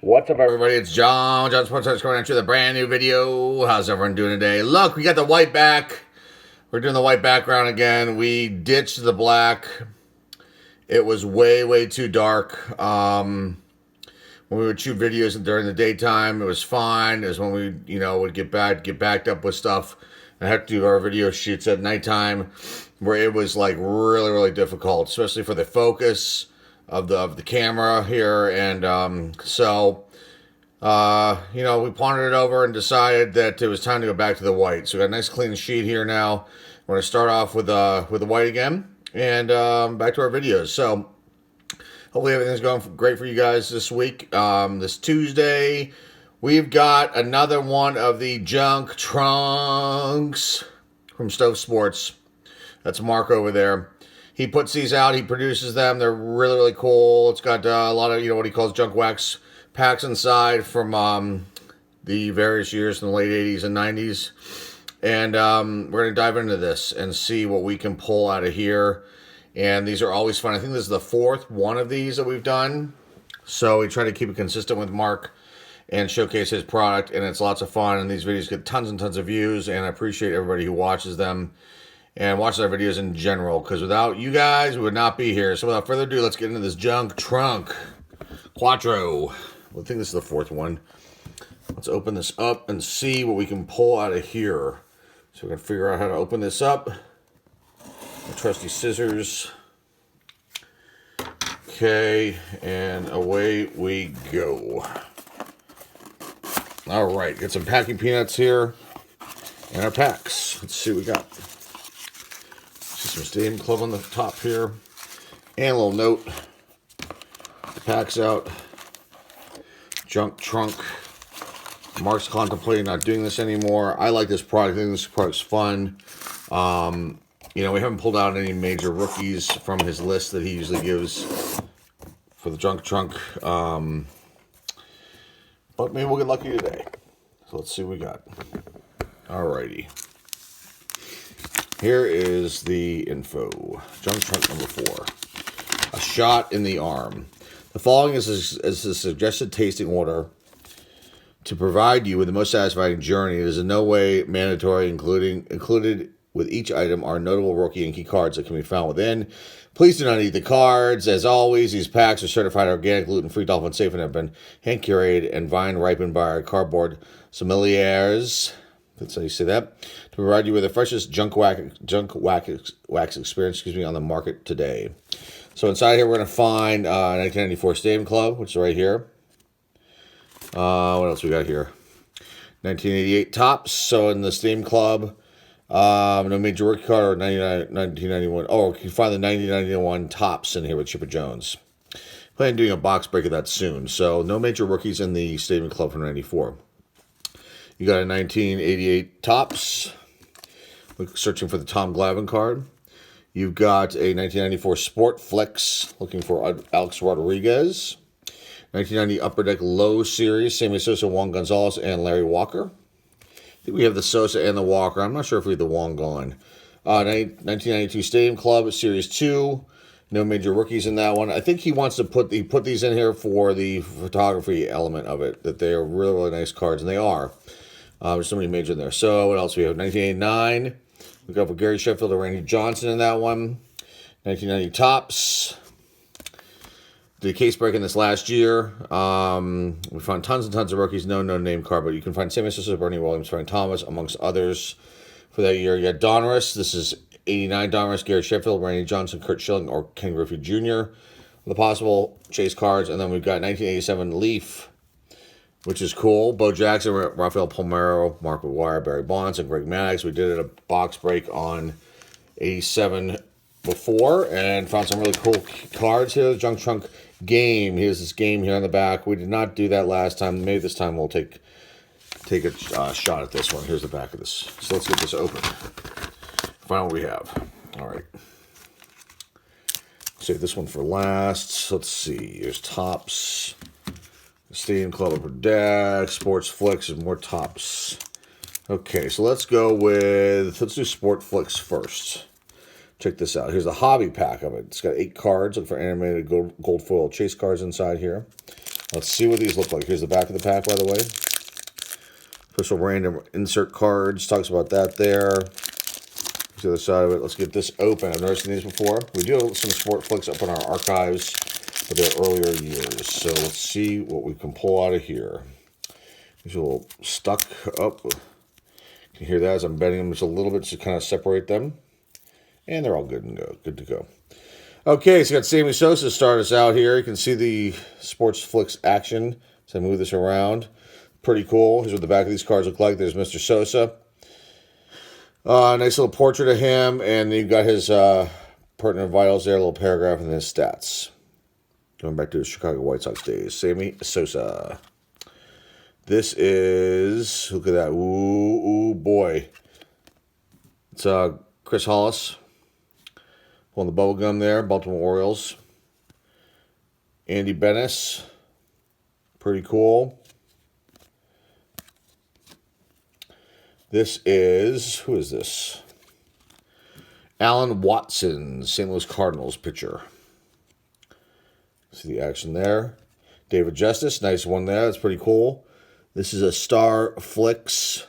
What's up, everybody? It's John Sports coming at you with a brand new video. How's everyone doing today? Look, we got the white back. We're doing the white background again. We ditched the black. It was way too dark. When we would shoot videos during the daytime, it was fine. It was when we, would get backed up with stuff and have to do our video shoots at nighttime, where it was like really difficult, especially for the focus of the camera here. And we pondered it over and decided that it was time to go back to the white. So we got a nice clean sheet here now. We're going to start off with the white again, and back to our videos. So hopefully everything's going great for you guys this week. This Tuesday, we've got another one of the junk trunks from Stove Sports. That's Mark over there. He puts these out. He produces them. They're really cool. It's got a lot of, what he calls junk wax packs inside from the various years in the late 80s and 90s. And we're going to dive into this and see what we can pull out of here. And these are always fun. I think this is the fourth one of these that we've done. So we try to keep it consistent with Mark and showcase his product. And it's lots of fun. And these videos get tons and tons of views. And I appreciate everybody who watches them and watches our videos in general, because without you guys, we would not be here. So without further ado, let's get into this junk trunk Quattro. I think this is the fourth one. Let's open this up and see what we can pull out of here. So we're going to figure out how to open this up. The trusty scissors. Okay, and away we go. All right, got some packing peanuts here and our packs. Let's see what we got. Some Stadium Club on the top here. And a little note. The pack's out. Junk trunk. Mark's contemplating not doing this anymore. I like this product. I think this product's fun. We haven't pulled out any major rookies from his list that he usually gives for the junk trunk. But maybe we'll get lucky today. So let's see what we got. Alrighty. Here is the info. Junk trunk number 4. A shot in the arm. The following is a suggested tasting order to provide you with the most satisfying journey. It is in no way mandatory. Included with each item are notable rookie and key cards that can be found within. Please do not eat the cards. As always, these packs are certified organic, gluten-free, dolphin safe, and have been hand curated and vine ripened by our cardboard sommeliers. That's how you say that. To provide you with the freshest junk wax experience, on the market today. So inside here, we're going to find 1994 Stadium Club, which is right here. What else we got here? 1988 Topps. So in the Stadium Club, no major rookie card or 1991. Oh, you can find the 1991 Topps in here with Chipper Jones. Plan on doing a box break of that soon. So no major rookies in the Stadium Club from 94. You got a 1988 Topps. Searching for the Tom Glavine card. You've got a 1994 Sport Flicks. Looking for Alex Rodriguez. 1990 Upper Deck Low Series. Sammy Sosa, Juan Gonzalez, and Larry Walker. I think we have the Sosa and the Walker. I'm not sure if we have the Juan gone. 1992 Stadium Club Series 2. No major rookies in that one. I think he wants to put these in here for the photography element of it. That they are really nice cards, and they are. There's so many major in there. So what else we have? 1989. We got for Gary Sheffield and Randy Johnson in that one. 1990 Topps. Did a case break in this last year. We found tons and tons of rookies. No name card, but you can find Sammy Sosa, Bernie Williams, Frank Thomas, amongst others for that year. You got Donruss. This is 89 Donruss, Gary Sheffield, Randy Johnson, Kurt Schilling, or Ken Griffey Jr. The possible chase cards. And then we've got 1987 Leaf, which is cool. Bo Jackson, Rafael Palmeiro, Mark McGwire, Barry Bonds, and Greg Maddux. We did a box break on 87 before and found some really cool cards here. The Junk Trunk Game. Here's this game here on the back. We did not do that last time. Maybe this time we'll take a shot at this one. Here's the back of this. So let's get this open. Find what we have. All right. Save this one for last. Let's see. Here's Topps. Stadium Club Upper Deck, Sports Flicks, and more Topps. Okay, so let's do Sport Flicks first. Check this out. Here's the hobby pack of it. It's got 8 cards. Look for animated gold foil chase cards inside here. Let's see what these look like. Here's the back of the pack, by the way. Special random insert cards. Talks about that there. Here's the other side of it. Let's get this open. I've never seen these before. We do have some sport flicks up in our archives for their earlier years. So let's see what we can pull out of here. These are a little stuck up. You can hear that as I'm bending them just a little bit to kind of separate them. And they're all good to go. Okay, so we got Sammy Sosa to start us out here. You can see the Sports Flicks action as I move this around. Pretty cool. Here's what the back of these cards look like. There's Mr. Sosa. Nice little portrait of him, and you've got his pertinent vitals there, a little paragraph, and his stats. Going back to his Chicago White Sox days. Sammy Sosa. This is, look at that. Ooh, boy. It's Chris Hollis. Pulling the bubble gum there. Baltimore Orioles. Andy Bennis. Pretty cool. This is, who is this? Alan Watson, St. Louis Cardinals pitcher. See the action there. David Justice, nice one there. That's pretty cool. This is a Star Flicks.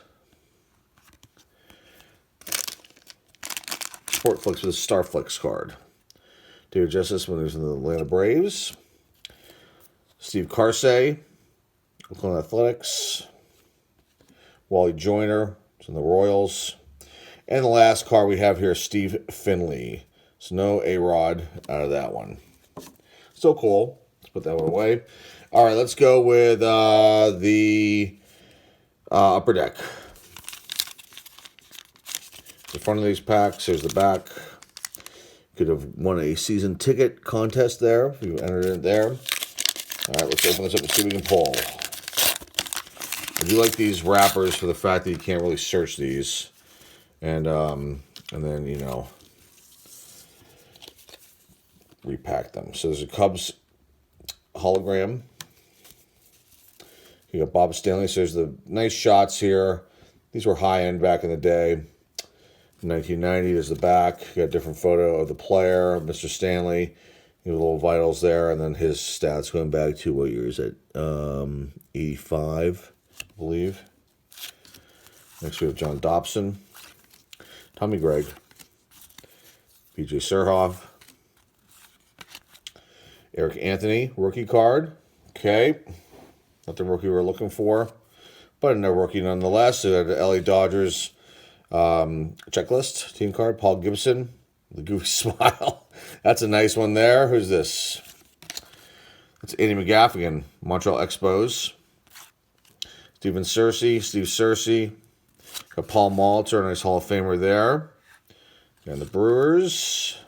Sport Flicks with a Star Flicks card. David Justice when he was in the Atlanta Braves. Steve Carsey, Oakland Athletics. Wally Joyner, in the Royals. And the last card we have here is Steve Finley. So no A-Rod out of that one. Still cool. Let's put that one away. All right, let's go with the Upper Deck. The front of these packs, here's the back. Could have won a season ticket contest there if you entered it there. All right, let's open this up and see what we can pull. I do like these wrappers for the fact that you can't really search these. And then, you know, repack them. So there's a Cubs hologram. You got Bob Stanley. So there's the nice shots here. These were high-end back in the day. In 1990, there's the back. You got a different photo of the player, Mr. Stanley. You have little vitals there. And then his stats going back to, what year is it? 85, I believe. Next we have John Dobson. Tommy Gregg. PJ Surhoff. Eric Anthony, rookie card. Okay. Not the rookie we're looking for, but no rookie nonetheless. So the LA Dodgers checklist, team card. Paul Gibson, the goofy smile. That's a nice one there. Who's this? That's Andy McGaffigan, Montreal Expos. Steve Searcy. Got Paul Malter, nice Hall of Famer there. And the Brewers.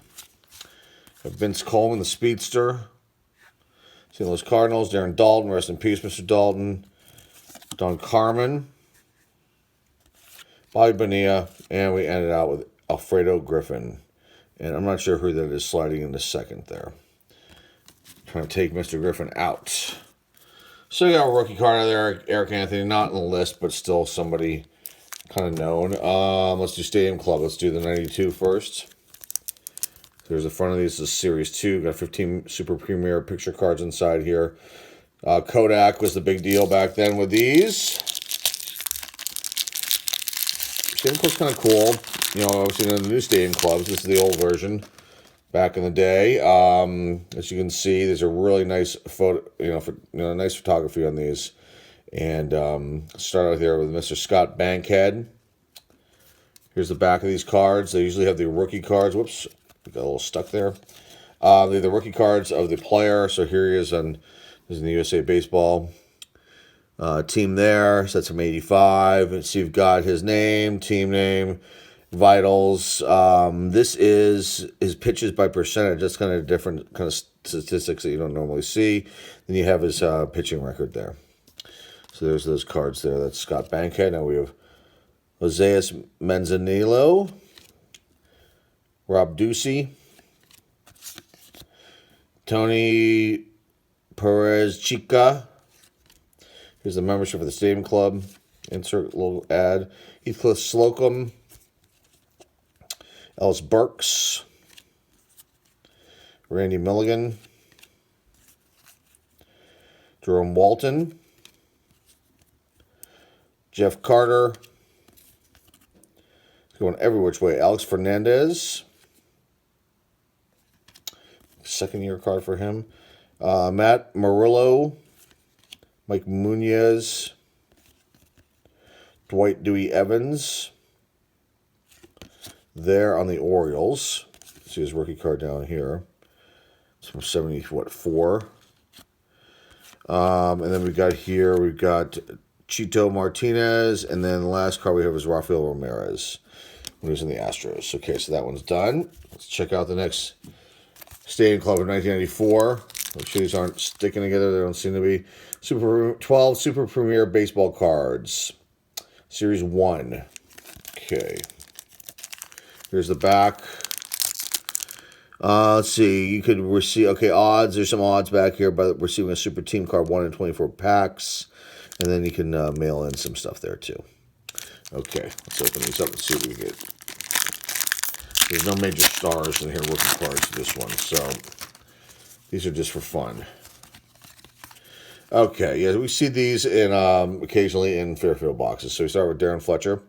Got Vince Coleman, the speedster. St. Louis Cardinals, Darren Dalton, rest in peace, Mr. Dalton. Don Carmen. Bobby Bonilla, and we ended out with Alfredo Griffin. And I'm not sure who that is sliding into second there. Trying to take Mr. Griffin out. So you got a rookie card out there, Eric Anthony, not in the list, but still somebody kind of known. Let's do Stadium Club. Let's do the 92 first. There's the front of these. This is Series 2. Got 15 Super Premier picture cards inside here. Kodak was the big deal back then with these. Stadium Club's kind of cool. You know, obviously in the new Stadium Clubs. This is the old version back in the day. As you can see, there's a really nice photo, nice photography on these. And start out here with Mr. Scott Bankhead. Here's the back of these cards. They usually have the rookie cards. Whoops, got a little stuck there. They're the rookie cards of the player. So here he is in the USA Baseball team there. So that's from 85. So you've got his name, team name, vitals. This is his pitches by percentage. That's kind of different kind of statistics that you don't normally see. Then you have his pitching record there. So there's those cards there. That's Scott Bankhead. Now we have Joseas Manzanillo, Rob Ducey, Tony Perez Chica. Here's the membership for the Stadium Club. Insert a little ad. Heathcliff Slocum, Ellis Burks, Randy Milligan, Jerome Walton, Jeff Carter, going every which way. Alex Fernandez, second-year card for him. Matt Murillo, Mike Munoz, Dwight Dewey Evans. There on the Orioles. See his rookie card down here. It's from 74. And then we've got Chito Martinez, and then the last card we have is Rafael Ramirez when he was in the Astros. Okay, so that one's done. Let's check out the next Stadium Club of 1994. Make sure these aren't sticking together. They don't seem to be. 12 Super Premier Baseball cards. Series 1. Okay. Here's the back. Let's see. You could receive, odds. There's some odds back here by receiving a Super Team card, 1 in 24 packs. And then you can mail in some stuff there too. Okay, let's open these up and see what we get. There's no major stars in here, rookie cards for this one. So these are just for fun. Okay, yeah, we see these in occasionally in Fairfield boxes. So we start with Darren Fletcher.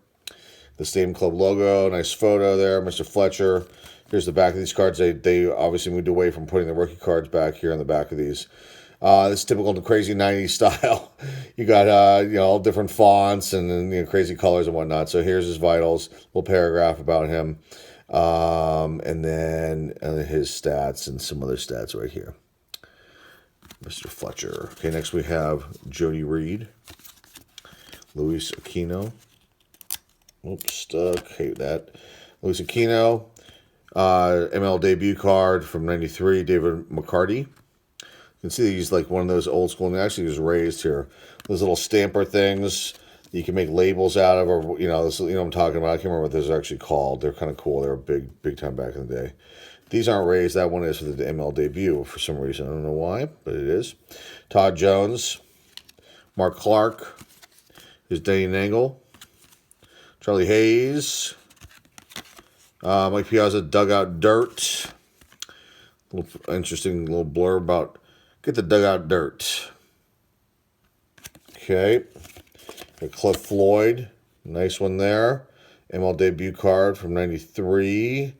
The Stadium Club logo, nice photo there, Mr. Fletcher. Here's the back of these cards. They obviously moved away from putting the rookie cards back here on the back of these. This is typical of the crazy 90s style. You got all different fonts and crazy colors and whatnot. So here's his vitals, little paragraph about him, and then his stats and some other stats right here. Mr. Fletcher. Okay, next we have Jody Reed, Luis Aquino. Oops, stuck. Hate that. Luis Aquino. ML debut card from 93, David Mccarty. You can see he's like one of those old school, and actually he was raised here. Those little stamper things that you can make labels out of, or what I'm talking about. I can't remember what those are actually called. They're kind of cool. They were big time back in the day. These aren't raised. That one is for the ML debut for some reason. I don't know why, but it is. Todd Jones, Mark Clark, here's Danny Nangle, Charlie Hayes, Mike Piazza, Dugout Dirt. Interesting little blurb about get the dugout dirt. Okay. Cliff Floyd. Nice one there. ML debut card from 93.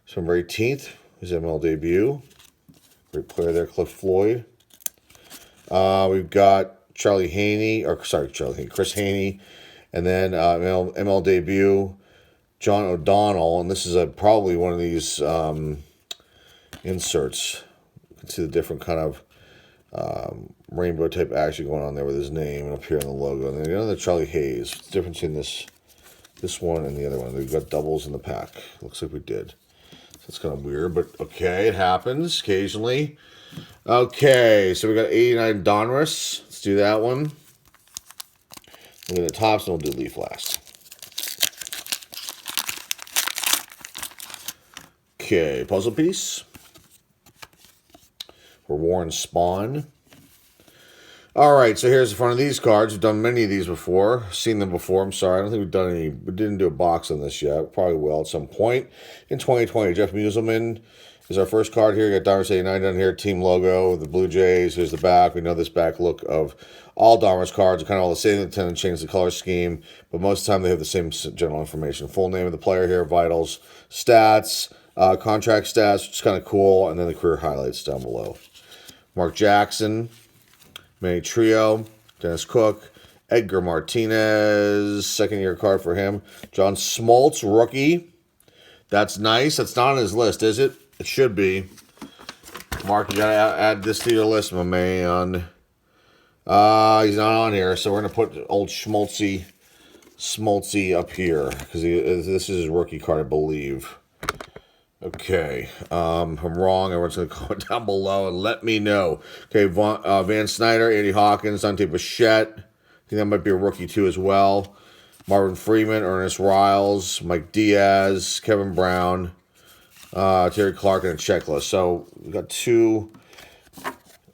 September 18th. His ML debut. Great player there, Cliff Floyd. We've got Chris Haney. And then ML debut, John O'Donnell. And this is probably one of these inserts. You can see the different kind of rainbow type action going on there with his name and up here on the logo. And then the other Charlie Hayes. What's the difference in this one and the other one? We've got doubles in the pack. Looks like we did. So it's kind of weird, but okay, it happens occasionally. Okay, so we got 89 Donruss. Let's do that one. We'll do the tops and we'll do Leaf last. Okay, puzzle piece for Warren Spahn. All right, so here's the front of these cards. We've done many of these before. Seen them before. I'm sorry. I don't think we've done any. We didn't do a box on this yet. Probably will at some point in 2020. Jeff Muselman is our first card here. You got Donruss 89 down here. Team logo. The Blue Jays. Here's the back. We know this back look of all Donruss cards are kind of all the same. They tend to change the color scheme, but most of the time they have the same general information. Full name of the player here, vitals, stats, contract stats, which is kind of cool, and then the career highlights down below. Mark Jackson, Manny Trio, Dennis Cook, Edgar Martinez, second-year card for him. John Smoltz, rookie. That's nice. That's not on his list, is it? It should be. Mark, you got to add this to your list, my man. He's not on here, so we're going to put old Smoltzy up here, because this is his rookie card, I believe. Okay, if I'm wrong, everyone's going to comment down below and let me know. Okay, Van Snyder, Andy Hawkins, Dante Bichette. I think that might be a rookie too as well. Marvin Freeman, Ernest Riles, Mike Diaz, Kevin Brown, Terry Clark, and a checklist. So we got two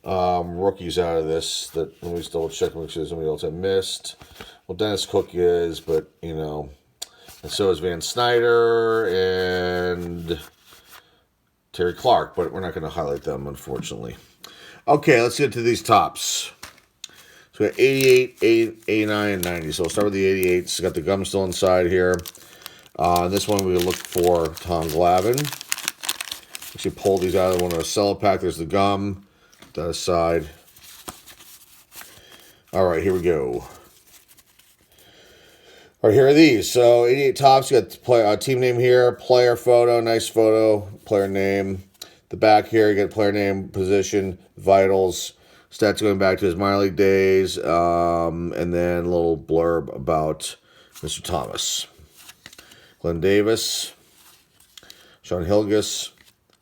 rookies out of this. Let me just double check, make sure there's somebody else I missed. Well, Dennis Cook is, but and so is Van Snyder and Terry Clark, but we're not going to highlight them, unfortunately. Okay, let's get to these tops. So we got 88, 89, and 90. So we'll start with the 88. It's got the gum still inside here. This one we look for Tom Glavine. Actually pull these out of one of the cello pack. There's the gum. Put that aside. All right, here we go. All right, here are these. So 88 tops. You got team name here, player photo, nice photo, player name. The back here, you got player name, position, vitals, stats going back to his minor league days, and then a little blurb about Mr. Thomas. Glenn Davis, Sean Hilgis,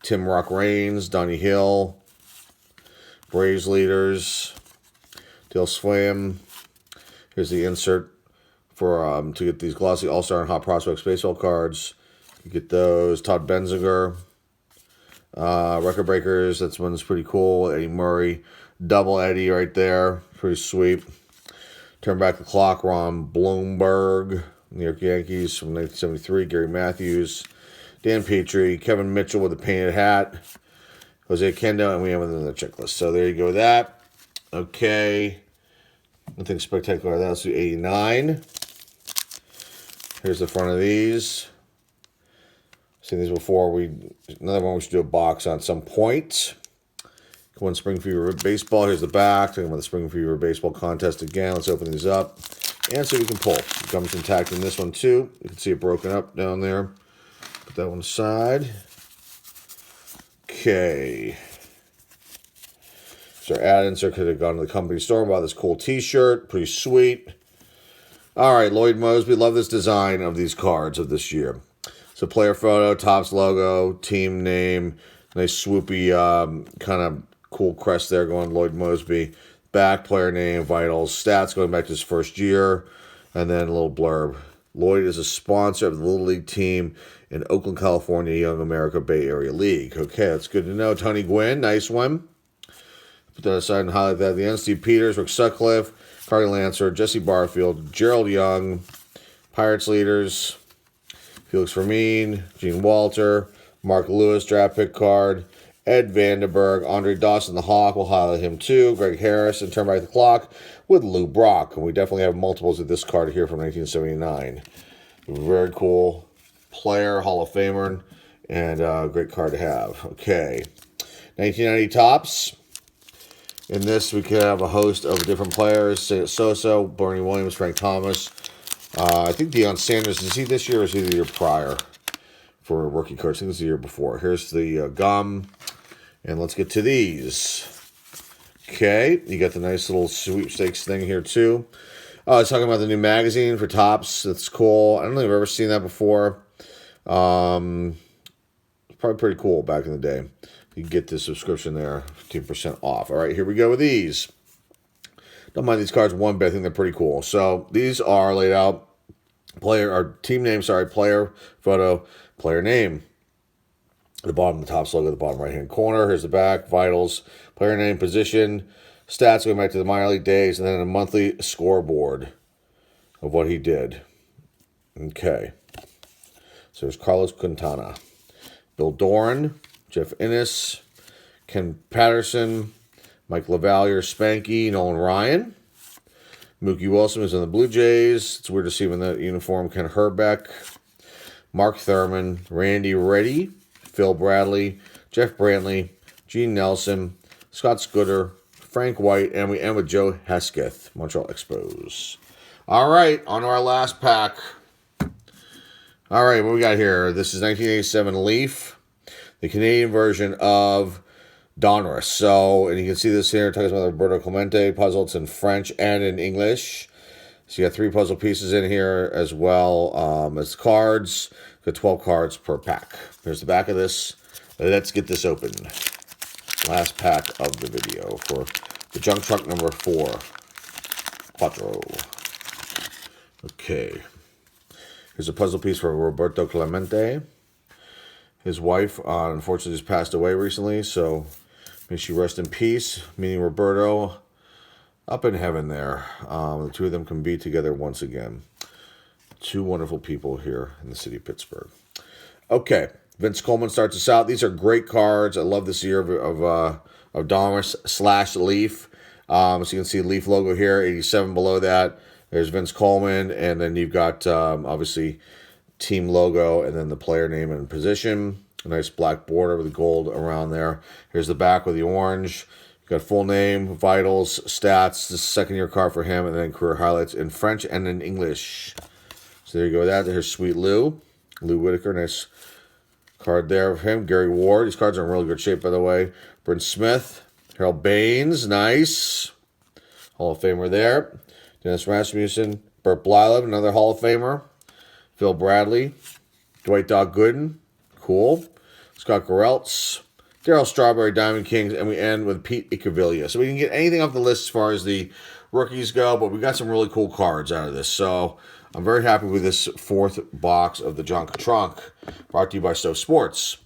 Tim Rock Raines, Donnie Hill, Braves leaders, Dale Swam. Here's the insert for to get these glossy All-Star and Hot Prospects baseball cards. You get those. Todd Benziger. Record breakers, that's one's pretty cool. Eddie Murray, double Eddie right there, pretty sweet. Turn back the clock, Ron Blomberg, New York Yankees from 1973. Gary Matthews, Dan Petrie, Kevin Mitchell with a painted hat, Jose Kendo, and we have another checklist. So there you go with that. Okay, nothing spectacular. That's the 89. Here's the front of these. Seen these before. Another one we should do a box on some point. Come on, Spring Fever Baseball. Here's the back. Talking about the Spring Fever Baseball contest again. Let's open these up and see if we can pull. The gum's intact in this one too. You can see it broken up down there. Put that one aside. Okay. So our ad insert could have gone to the company store and bought this cool t-shirt. Pretty sweet. All right, Lloyd Mosby. Love this design of these cards of this year. So player photo, Topps logo, team name, nice swoopy kind of cool crest there going Lloyd Mosby. Back, player name, vitals, stats going back to his first year, and then a little blurb. Lloyd is a sponsor of the Little League team in Oakland, California, Young America Bay Area League. Okay, that's good to know. Tony Gwynn, nice one. Put that aside and highlight that at the end. Steve Peters, Rick Sutcliffe, Carly Lancer, Jesse Barfield, Gerald Young, Pirates leaders, Felix Fermin, Gene Walter, Mark Lewis, draft pick card, Ed Vandenberg, Andre Dawson, the Hawk, we'll highlight him too, Greg Harris, and turn back the clock with Lou Brock. And we definitely have multiples of this card here from 1979. Very cool player, Hall of Famer, and great card to have. Okay, 1990 Topps. In this, we could have a host of different players. Sosa, Bernie Williams, Frank Thomas. I think Deion Sanders, is he this year or is he the year prior for rookie cards? I think it's the year before. Here's the gum. And let's get to these. Okay, you got the nice little sweepstakes thing here too. It's talking about the new magazine for Topps. That's cool. I don't think I've ever seen that before. It's probably pretty cool back in the day. You can get the subscription there, 15% off. All right, here we go with these. Don't mind these cards one bit. I think they're pretty cool. So these are laid out. Player photo, player name. At the bottom, the Topps logo, the bottom right-hand corner. Here's the back, vitals, player name, position, stats going back to the minor league days, and then a monthly scoreboard of what he did. Okay. So there's Carlos Quintana, Bill Doran, Jeff Innes, Ken Patterson, Mike LaValliere, Spanky, Nolan Ryan, Mookie Wilson was in the Blue Jays. It's weird to see him in that uniform. Ken Herbeck, Mark Thurman, Randy Reddy, Phil Bradley, Jeff Brantley, Gene Nelson, Scott Scooter, Frank White, and we end with Joe Hesketh, Montreal Expos. All right, on to our last pack. All right, what we got here? This is 1987 Leaf, the Canadian version of Donruss. So, and you can see this here, talking about Roberto Clemente puzzle. It's in French and in English. So you got 3 puzzle pieces in here as well as cards. Got 12 cards per pack. Here's the back of this. Let's get this open. Last pack of the video for the junk truck number 4. Quattro. Okay. Here's a puzzle piece for Roberto Clemente. His wife, unfortunately, just passed away recently, so may she rest in peace. Meaning Roberto up in heaven there. The two of them can be together once again. 2 wonderful people here in the city of Pittsburgh. Okay, Vince Coleman starts us out. These are great cards. I love this year of Donruss / Leaf. So you can see Leaf logo here, 87 below that. There's Vince Coleman, and then you've got obviously team logo, and then the player name and position. A nice black border with the gold around there. Here's the back with the orange. You've got full name, vitals, stats. This is second-year card for him, and then career highlights in French and in English. So there you go with that. Here's Sweet Lou Whitaker, nice card there of him. Gary Ward, these cards are in really good shape, by the way. Bryn Smith, Harold Baines, nice. Hall of Famer there. Dennis Rasmussen, Burt Blylev, another Hall of Famer. Phil Bradley, Dwight Dog Gooden, cool. Scott Garrelts, Darryl Strawberry, Diamond Kings, and we end with Pete Icavilla. So we can get anything off the list as far as the rookies go, but we got some really cool cards out of this. So I'm very happy with this fourth box of the Junk Trunk, brought to you by Stove Sports.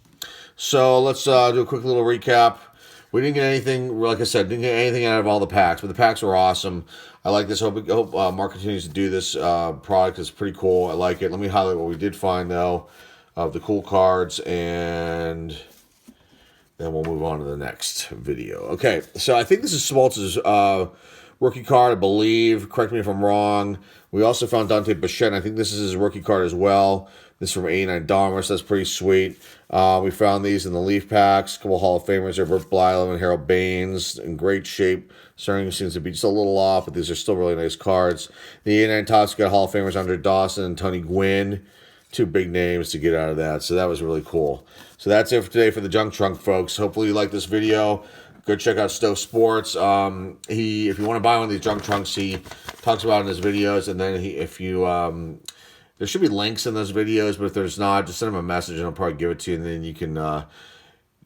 So let's do a quick little recap. We didn't get anything, like I said, didn't get anything out of all the packs, but the packs were awesome. I like this. Hope Mark continues to do this product. It's pretty cool. I like it. Let me highlight what we did find, though, of the cool cards, and then we'll move on to the next video. Okay, so I think this is Smoltz's rookie card, I believe. Correct me if I'm wrong. We also found Dante Bichette. I think this is his rookie card as well. This is from 89 Dahmer, so that's pretty sweet. We found these in the Leaf packs. A couple Hall of Famers there, Burt Blylev and Harold Baines, in great shape. Starting seems to be just a little off, but these are still really nice cards. The 89 Topps got Hall of Famers Andre Dawson and Tony Gwynn. Two big names to get out of that, so that was really cool. So that's it for today for the Junk Trunk, folks. Hopefully you like this video. Go check out Stove Sports. If you want to buy one of these Junk Trunks, he talks about it in his videos, and then there should be links in those videos, but if there's not, just send him a message and I'll probably give it to you, and then you can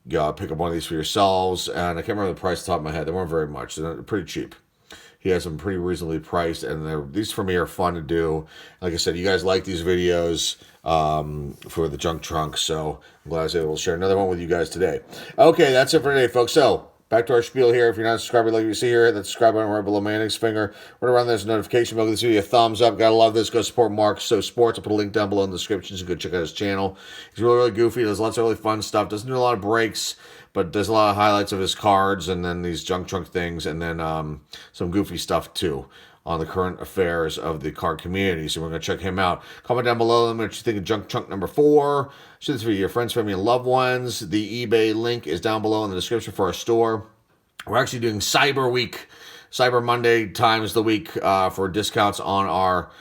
pick up one of these for yourselves. And I can't remember the price off the top of my head. They weren't very much. They're pretty cheap. He has them pretty reasonably priced, and these for me are fun to do. Like I said, you guys like these videos for the Junk Trunk, so I'm glad I was able to share another one with you guys today. Okay, that's it for today, folks. So back to our spiel here. If you're not subscribed, like you see here, hit that subscribe button right below my index finger. Right around there's a notification bell. Give this video a thumbs up. Gotta love this. Go support Mark Stove Sports. I'll put a link down below in the description, so go check out his channel. He's really, really goofy. Does lots of really fun stuff. Doesn't do a lot of breaks, but there's a lot of highlights of his cards, and then these Junk Trunk things, and then some goofy stuff too on the current affairs of the card community. So we're going to check him out. Comment down below. Let me know what you think of Junk Trunk number 4. Share this video with your friends, family, and loved ones. The eBay link is down below in the description for our store. We're actually doing Cyber Week, Cyber Monday times the week for discounts on our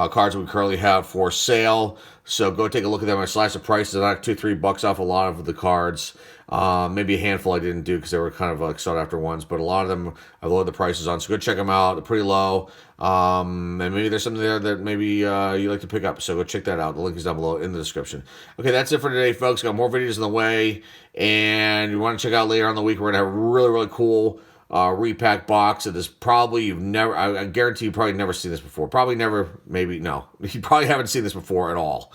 cards that we currently have for sale. So go take a look at them. I slashed the prices. I knocked $2-3 off a lot of the cards. Maybe a handful I didn't do because they were kind of like sought after ones, but a lot of them I lowered the prices on. So go check them out. They're pretty low. And maybe there's something there that maybe you like to pick up. So go check that out. The link is down below in the description. Okay, that's it for today, folks. Got more videos in the way. And you want to check out later on in the week, we're going to have a really, really cool repack box that is probably you've never, I guarantee you probably never seen this before. Probably never, maybe, no. You probably haven't seen this before at all.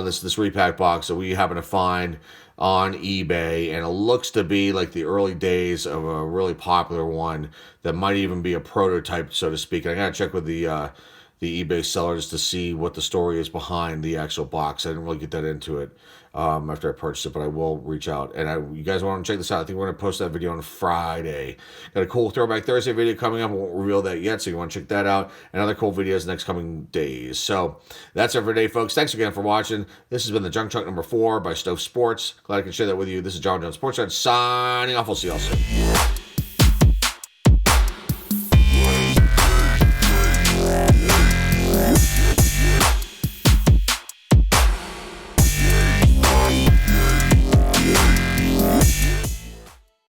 This repack box that we happen to find on eBay, and it looks to be like the early days of a really popular one that might even be a prototype, so to speak. I gotta check with the eBay sellers to see what the story is behind the actual box. I didn't really get that into it after I purchased it, but I will reach out. And you guys want to check this out? I think we're going to post that video on Friday. Got a cool Throwback Thursday video coming up. I won't reveal that yet, so you want to check that out. And other cool videos next coming days. So that's it for today, folks. Thanks again for watching. This has been the Junk Trunk number 4 by Stove Sports. Glad I could share that with you. This is John Jones Sports Card signing off. We'll see y'all soon.